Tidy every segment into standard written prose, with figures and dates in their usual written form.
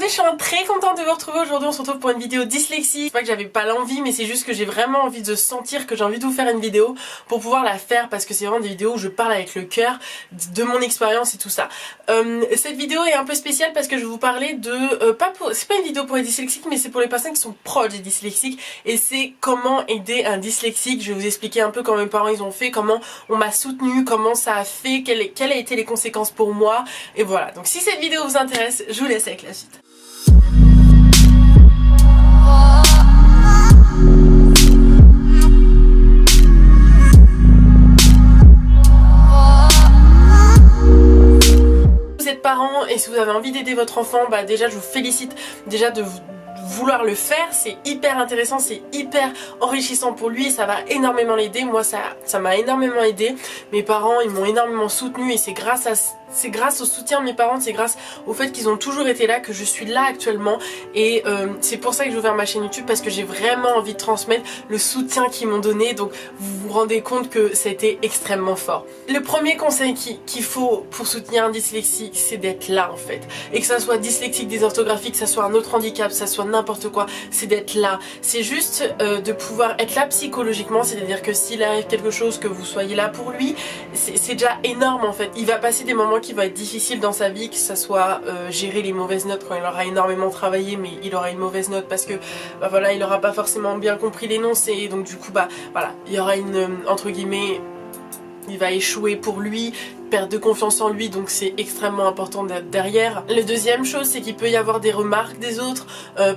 beauté, je suis très contente de vous retrouver aujourd'hui. On se retrouve pour une vidéo dyslexie. C'est pas que j'avais pas l'envie, mais c'est juste que j'ai vraiment envie de sentir que j'ai envie de vous faire une vidéo pour pouvoir la faire, parce que c'est vraiment des vidéos où je parle avec le cœur de mon expérience et tout ça. Cette vidéo est un peu spéciale parce que je vais vous parler de... c'est pas une vidéo pour les dyslexiques, mais c'est pour les personnes qui sont proches des dyslexiques, et c'est comment aider un dyslexique. Je vais vous expliquer un peu comment mes parents ils ont fait, comment on m'a soutenu, comment ça a fait, quelles a été les conséquences pour moi, et voilà. Donc si cette vidéo vous intéresse, je vous laisse avec la suite. Si vous êtes parent et si vous avez envie d'aider votre enfant, bah déjà je vous félicite déjà de vouloir le faire. C'est hyper intéressant, c'est hyper enrichissant pour lui, ça va énormément l'aider. Moi ça m'a énormément aidé, mes parents ils m'ont énormément soutenu, et c'est grâce au soutien de mes parents, c'est grâce au fait qu'ils ont toujours été là que je suis là actuellement, et c'est pour ça que j'ai ouvert ma chaîne YouTube, parce que j'ai vraiment envie de transmettre le soutien qu'ils m'ont donné. Donc vous vous rendez compte que ça a été extrêmement fort. Le premier conseil qu'il faut pour soutenir un dyslexique, c'est d'être là en fait, et que ça soit dyslexique, dysorthographique, que ça soit un autre handicap, que ça soit n'importe quoi, c'est d'être là. C'est juste de pouvoir être là psychologiquement, c'est-à-dire que s'il arrive quelque chose, que vous soyez là pour lui, c'est déjà énorme en fait. Il va passer des moments qui vont être difficiles dans sa vie, que ça soit gérer les mauvaises notes quand il aura énormément travaillé, mais il aura une mauvaise note parce que bah voilà, il aura pas forcément bien compris l'énoncé, et donc du coup bah voilà, il y aura une entre guillemets, il va échouer pour lui, perte de confiance en lui, donc c'est extrêmement important d'être derrière. La deuxième chose, c'est qu'il peut y avoir des remarques des autres,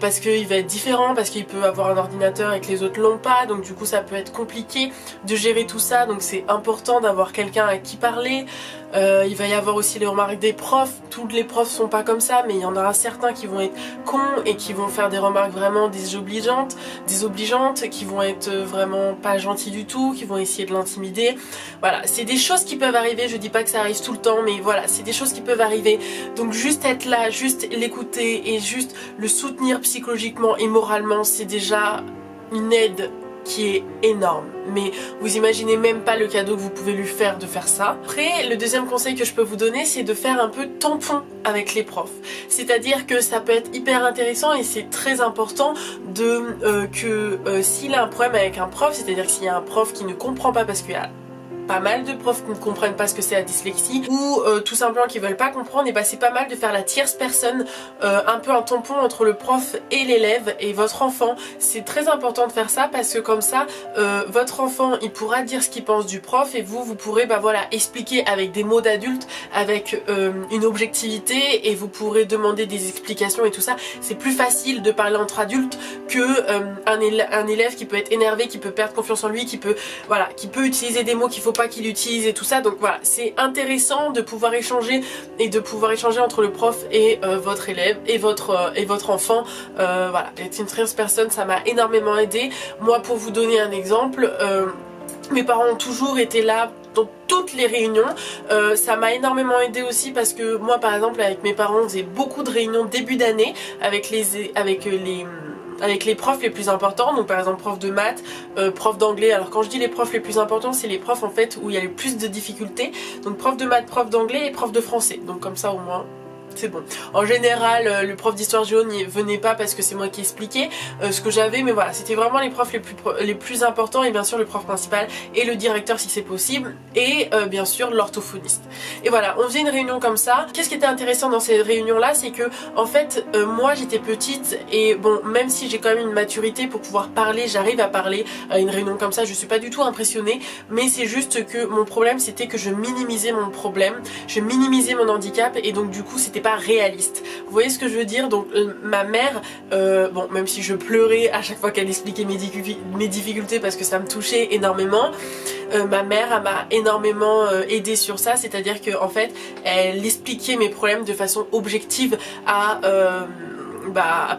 parce qu'il va être différent, parce qu'il peut avoir un ordinateur et que les autres l'ont pas, donc du coup ça peut être compliqué de gérer tout ça, donc c'est important d'avoir quelqu'un à qui parler. Il va y avoir aussi les remarques des profs. Tous les profs sont pas comme ça, mais il y en aura certains qui vont être cons et qui vont faire des remarques vraiment désobligeantes, qui vont être vraiment pas gentils du tout, qui vont essayer de l'intimider. Voilà, c'est des choses qui peuvent arriver, je dis pas que ça arrive tout le temps, mais voilà, c'est des choses qui peuvent arriver. Donc juste être là, juste l'écouter et juste le soutenir psychologiquement et moralement, c'est déjà une aide qui est énorme, mais vous imaginez même pas le cadeau que vous pouvez lui faire de faire ça. Après, le deuxième conseil que je peux vous donner, c'est de faire un peu tampon avec les profs, c'est-à-dire que ça peut être hyper intéressant, et c'est très important de s'il a un problème avec un prof, c'est-à-dire que s'il y a un prof qui ne comprend pas, parce qu'il y a pas mal de profs qui ne comprennent pas ce que c'est la dyslexie, ou tout simplement qui veulent pas comprendre, et bah c'est pas mal de faire la tierce personne, un peu un tampon entre le prof et l'élève et votre enfant. C'est très important de faire ça, parce que comme ça votre enfant il pourra dire ce qu'il pense du prof, et vous pourrez bah voilà, expliquer avec des mots d'adulte, avec une objectivité, et vous pourrez demander des explications et tout ça. C'est plus facile de parler entre adultes que un élève qui peut être énervé, qui peut perdre confiance en lui, qui peut utiliser des mots qu'il faut pas qu'il utilise et tout ça. Donc voilà, c'est intéressant de pouvoir échanger, et de pouvoir échanger entre le prof et votre élève et votre enfant. Voilà, être une tierce personne, ça m'a énormément aidé. Moi, pour vous donner un exemple, mes parents ont toujours été là dans toutes les réunions. Ça m'a énormément aidé aussi, parce que moi par exemple avec mes parents on faisait beaucoup de réunions début d'année avec les profs les plus importants, donc par exemple prof de maths, prof d'anglais. Alors quand je dis les profs les plus importants, c'est les profs en fait où il y a le plus de difficultés, donc prof de maths, prof d'anglais et prof de français, donc comme ça au moins c'est bon. En général le prof d'histoire géo n'y venait pas parce que c'est moi qui expliquais ce que j'avais, mais voilà, c'était vraiment les profs les plus importants, et bien sûr le prof principal et le directeur si c'est possible, et bien sûr l'orthophoniste. Et voilà, on faisait une réunion comme ça. Qu'est-ce qui était intéressant dans ces réunions là, c'est que en fait moi j'étais petite, et bon, même si j'ai quand même une maturité pour pouvoir parler, j'arrive à parler à une réunion comme ça, je suis pas du tout impressionnée, mais c'est juste que mon problème c'était que je minimisais mon problème, je minimisais mon handicap, et donc du coup c'était pas réaliste. Vous voyez ce que je veux dire? Donc ma mère, bon, même si je pleurais à chaque fois qu'elle expliquait mes difficultés parce que ça me touchait énormément, ma mère elle m'a énormément aidée sur ça, c'est-à-dire que en fait elle expliquait mes problèmes de façon objective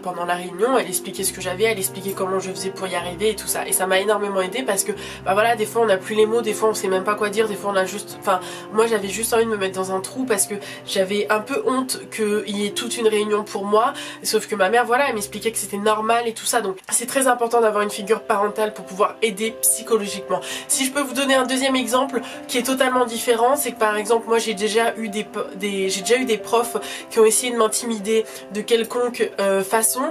pendant la réunion, elle expliquait ce que j'avais, elle expliquait comment je faisais pour y arriver et tout ça. Et ça m'a énormément aidé parce que bah voilà, des fois on n'a plus les mots, des fois on sait même pas quoi dire, des fois on a juste... Enfin, moi j'avais juste envie de me mettre dans un trou parce que j'avais un peu honte qu'il y ait toute une réunion pour moi. Sauf que ma mère, voilà, elle m'expliquait que c'était normal et tout ça. Donc c'est très important d'avoir une figure parentale pour pouvoir aider psychologiquement. Si je peux vous donner un deuxième exemple qui est totalement différent, c'est que par exemple moi j'ai déjà eu des profs qui ont essayé de m'intimider de quelconque façon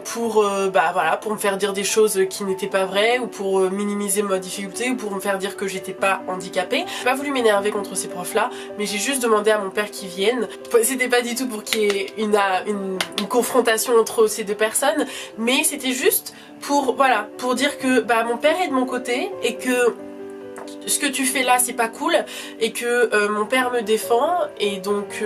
pour me faire dire des choses qui n'étaient pas vraies ou pour minimiser ma difficulté ou pour me faire dire que j'étais pas handicapée. J'ai pas voulu m'énerver contre ces profs là, mais j'ai juste demandé à mon père qu'ils viennent. C'était pas du tout pour qu'il y ait une confrontation entre ces deux personnes, mais c'était juste pour dire que mon père est de mon côté et que ce que tu fais là c'est pas cool et que mon père me défend et donc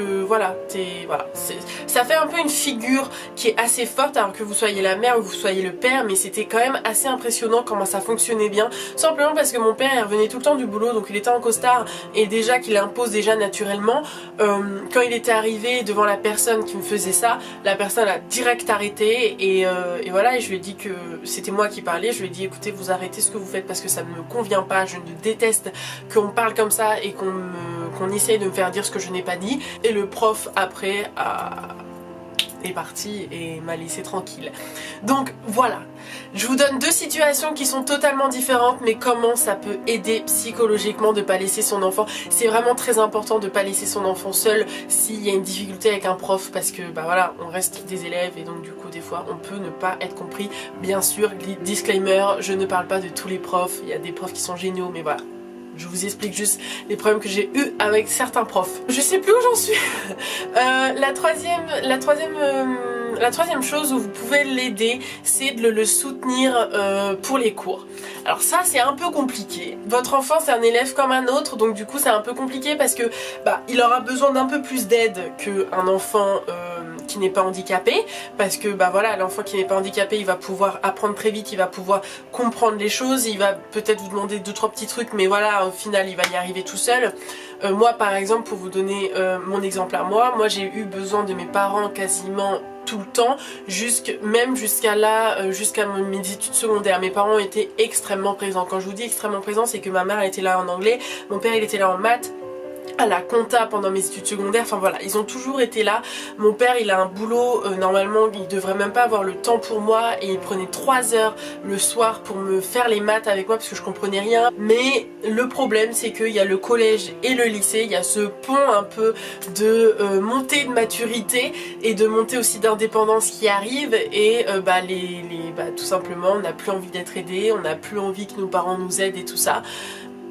ça fait un peu une figure qui est assez forte alors que vous soyez la mère ou vous soyez le père, mais c'était quand même assez impressionnant comment ça fonctionnait bien, simplement parce que mon père il revenait tout le temps du boulot, donc il était en costard et déjà qu'il impose déjà naturellement, quand il était arrivé devant la personne qui me faisait ça, la personne a direct arrêté et voilà, et je lui ai dit que c'était moi qui parlais, je lui ai dit écoutez, vous arrêtez ce que vous faites parce que ça ne me convient pas, je ne déteste qu'on me parle comme ça et qu'on essaye de me faire dire ce que je n'ai pas dit. Et le prof après est parti et m'a laissé tranquille. Donc voilà, je vous donne deux situations qui sont totalement différentes, mais comment ça peut aider psychologiquement de pas laisser son enfant. C'est vraiment très important de pas laisser son enfant seul s'il y a une difficulté avec un prof, parce que voilà, on reste des élèves et donc du coup des fois on peut ne pas être compris. Bien sûr, disclaimer, je ne parle pas de tous les profs, il y a des profs qui sont géniaux, mais voilà, je vous explique juste les problèmes que j'ai eu avec certains profs. Je sais plus où j'en suis. La troisième chose où vous pouvez l'aider, c'est de le soutenir pour les cours. Alors ça c'est un peu compliqué. Votre enfant c'est un élève comme un autre, donc du coup c'est un peu compliqué parce que il aura besoin d'un peu plus d'aide qu'un enfant qui n'est pas handicapé, parce que voilà, l'enfant qui n'est pas handicapé il va pouvoir apprendre très vite, il va pouvoir comprendre les choses, il va peut-être vous demander 2-3 petits trucs, mais voilà, au final il va y arriver tout seul. Moi par exemple, pour vous donner mon exemple à moi j'ai eu besoin de mes parents quasiment tout le temps, même jusqu'à mes études secondaires. Mes parents étaient extrêmement présents. Quand je vous dis extrêmement présents, c'est que ma mère elle était là en anglais, mon père il était là en maths, à la compta pendant mes études secondaires, enfin voilà, ils ont toujours été là. Mon père il a un boulot, normalement il devrait même pas avoir le temps pour moi et il prenait 3 heures le soir pour me faire les maths avec moi parce que je comprenais rien. Mais le problème c'est qu'il y a le collège et le lycée, il y a ce pont un peu de montée de maturité et de montée aussi d'indépendance qui arrive et tout simplement on n'a plus envie d'être aidé, on n'a plus envie que nos parents nous aident et tout ça.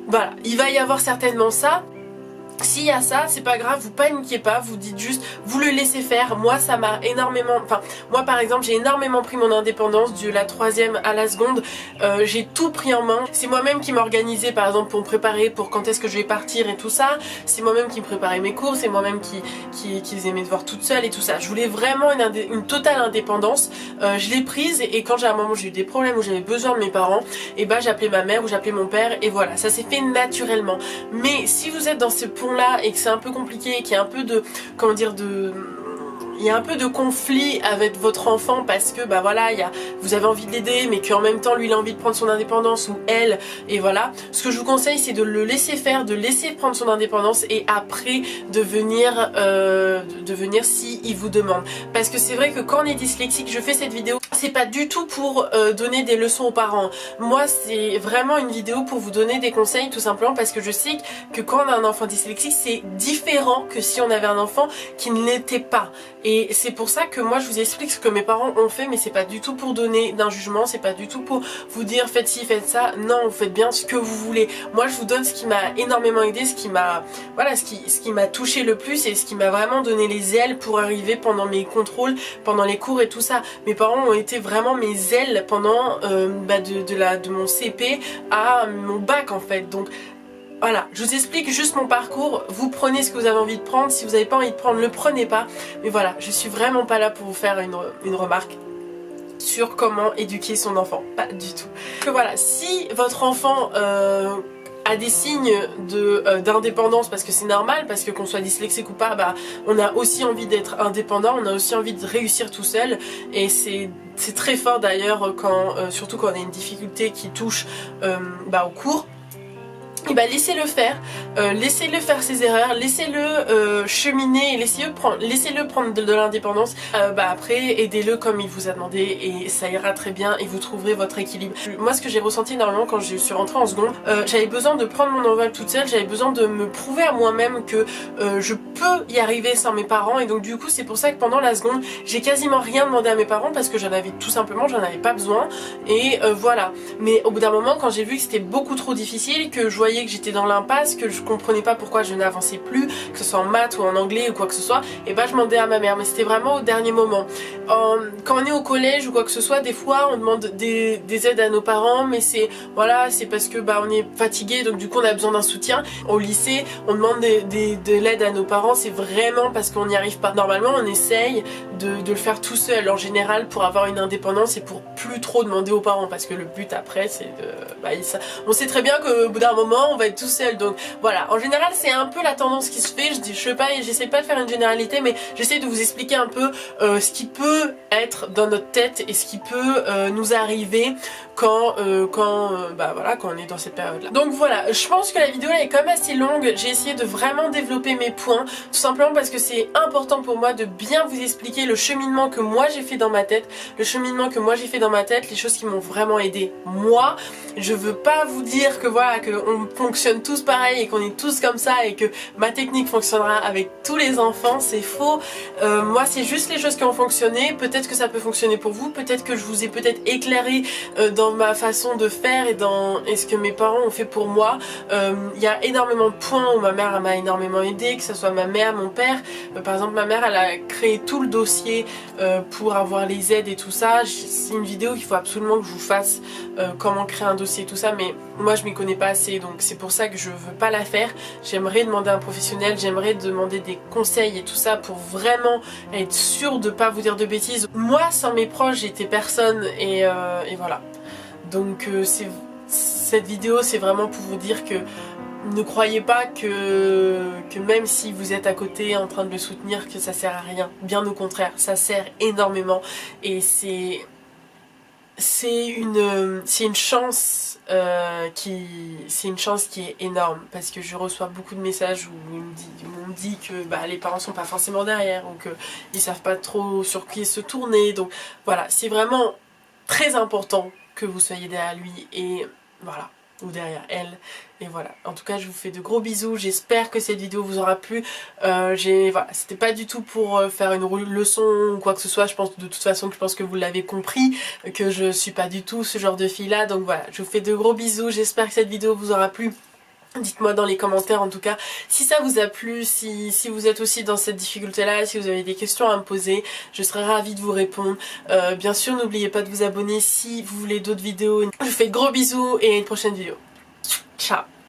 Voilà, il va y avoir certainement ça. S'il y a ça, c'est pas grave, vous paniquez pas, vous dites juste, vous le laissez faire. Moi ça m'a énormément, moi par exemple j'ai énormément pris mon indépendance de la 3e à la seconde, j'ai tout pris en main. C'est moi-même qui m'organisais par exemple pour me préparer pour quand est-ce que je vais partir et tout ça. C'est moi-même qui me préparais mes cours, c'est moi-même qui faisais mes devoirs toute seule et tout ça. Je voulais vraiment une totale indépendance, je l'ai prise et quand j'ai un moment j'ai eu des problèmes où j'avais besoin de mes parents, et j'appelais ma mère ou j'appelais mon père et voilà, ça s'est fait naturellement. Mais si vous êtes dans ce point là et que c'est un peu compliqué, qu'il y a un peu de il y a un peu de conflit avec votre enfant parce que voilà, vous avez envie de l'aider mais qu'en même temps lui il a envie de prendre son indépendance ou elle, et voilà, ce que je vous conseille c'est de le laisser faire, de laisser prendre son indépendance et après de venir si il vous demande. Parce que c'est vrai que quand on est dyslexique, je fais cette vidéo, c'est pas du tout pour donner des leçons aux parents. Moi c'est vraiment une vidéo pour vous donner des conseils, tout simplement parce que je sais que quand on a un enfant dyslexique c'est différent que si on avait un enfant qui ne l'était pas. Et c'est pour ça que moi je vous explique ce que mes parents ont fait, mais c'est pas du tout pour donner d'un jugement, c'est pas du tout pour vous dire faites ci, faites ça. Non, vous faites bien ce que vous voulez. Moi je vous donne ce qui m'a énormément aidé, ce qui m'a touché le plus et ce qui m'a vraiment donné les ailes pour arriver pendant mes contrôles, pendant les cours et tout ça. Mes parents ont été vraiment mes ailes pendant de mon CP à mon bac en fait. Donc voilà, je vous explique juste mon parcours, vous prenez ce que vous avez envie de prendre, si vous n'avez pas envie de prendre, le prenez pas. Mais voilà, je suis vraiment pas là pour vous faire une remarque sur comment éduquer son enfant, pas du tout. Que voilà, si votre enfant a des signes d'indépendance, parce que c'est normal, parce que qu'on soit dyslexique ou pas, bah, on a aussi envie d'être indépendant, on a aussi envie de réussir tout seul, et c'est très fort d'ailleurs quand, surtout quand on a une difficulté qui touche au cours. Et bah laissez-le faire ses erreurs, laissez-le cheminer, laissez-le prendre de l'indépendance. Après aidez-le comme il vous a demandé et ça ira très bien et vous trouverez votre équilibre. Moi ce que j'ai ressenti énormément quand je suis rentrée en seconde, j'avais besoin de prendre mon envol toute seule, j'avais besoin de me prouver à moi-même que je peux y arriver sans mes parents, et donc du coup c'est pour ça que pendant la seconde j'ai quasiment rien demandé à mes parents parce que j'en avais pas besoin, et voilà. Mais au bout d'un moment, quand j'ai vu que c'était beaucoup trop difficile, que je voyais que j'étais dans l'impasse, que je comprenais pas pourquoi je n'avançais plus, que ce soit en maths ou en anglais ou quoi que ce soit, et bah je demandais à ma mère, mais c'était vraiment au dernier moment. Quand on est au collège ou quoi que ce soit, des fois on demande des aides à nos parents, mais c'est parce que on est fatigué, donc du coup on a besoin d'un soutien. Au lycée on demande de l'aide à nos parents, c'est vraiment parce qu'on n'y arrive pas. Normalement on essaye de le faire tout seul en général pour avoir une indépendance et pour plus trop demander aux parents, parce que le but après c'est on sait très bien qu'au bout d'un moment on va être tout seul, donc voilà. En général c'est un peu la tendance qui se fait, j'essaie pas de faire une généralité, mais j'essaie de vous expliquer un peu ce qui peut être dans notre tête et ce qui peut nous arriver quand on est dans cette période là. Donc voilà, je pense que la vidéo là est quand même assez longue, j'ai essayé de vraiment développer mes points, tout simplement parce que c'est important pour moi de bien vous expliquer le cheminement que moi j'ai fait dans ma tête, les choses qui m'ont vraiment aidé. Moi, je veux pas vous dire que voilà, qu'on fonctionne tous pareil et qu'on est tous comme ça et que ma technique fonctionnera avec tous les enfants, c'est faux. Moi c'est juste les choses qui ont fonctionné, peut-être que ça peut fonctionner pour vous, peut-être que je vous ai peut-être éclairé dans ma façon de faire et ce que mes parents ont fait pour moi. Il y a énormément de points où ma mère m'a énormément aidé, que ce soit ma mère, mon père. Par exemple ma mère elle a créé tout le dossier pour avoir les aides et tout ça. C'est une vidéo qu'il faut absolument que je vous fasse, comment créer un dossier et tout ça, mais moi je m'y connais pas assez, donc c'est pour ça que je veux pas la faire. J'aimerais demander à un professionnel, j'aimerais demander des conseils et tout ça pour vraiment être sûre de pas vous dire de bêtises. Moi sans mes proches j'étais personne, et voilà. Donc cette vidéo c'est vraiment pour vous dire que ne croyez pas que même si vous êtes à côté en train de le soutenir, que ça sert à rien. Bien au contraire, ça sert énormément, et c'est une chance qui est énorme, parce que je reçois beaucoup de messages où on me dit que les parents sont pas forcément derrière, ou qu'ils savent pas trop sur qui se tourner. Donc voilà, c'est vraiment très important que vous soyez derrière lui, et voilà, ou derrière elle, et voilà. En tout cas je vous fais de gros bisous, j'espère que cette vidéo vous aura plu. Voilà, c'était pas du tout pour faire une leçon ou quoi que ce soit, je pense de toute façon que vous l'avez compris, que je suis pas du tout ce genre de fille là. Donc voilà, je vous fais de gros bisous, j'espère que cette vidéo vous aura plu. Dites-moi dans les commentaires en tout cas si ça vous a plu, si vous êtes aussi dans cette difficulté là, si vous avez des questions à me poser, je serai ravie de vous répondre. Bien sûr n'oubliez pas de vous abonner si vous voulez d'autres vidéos. Je vous fais de gros bisous et à une prochaine vidéo. Ciao.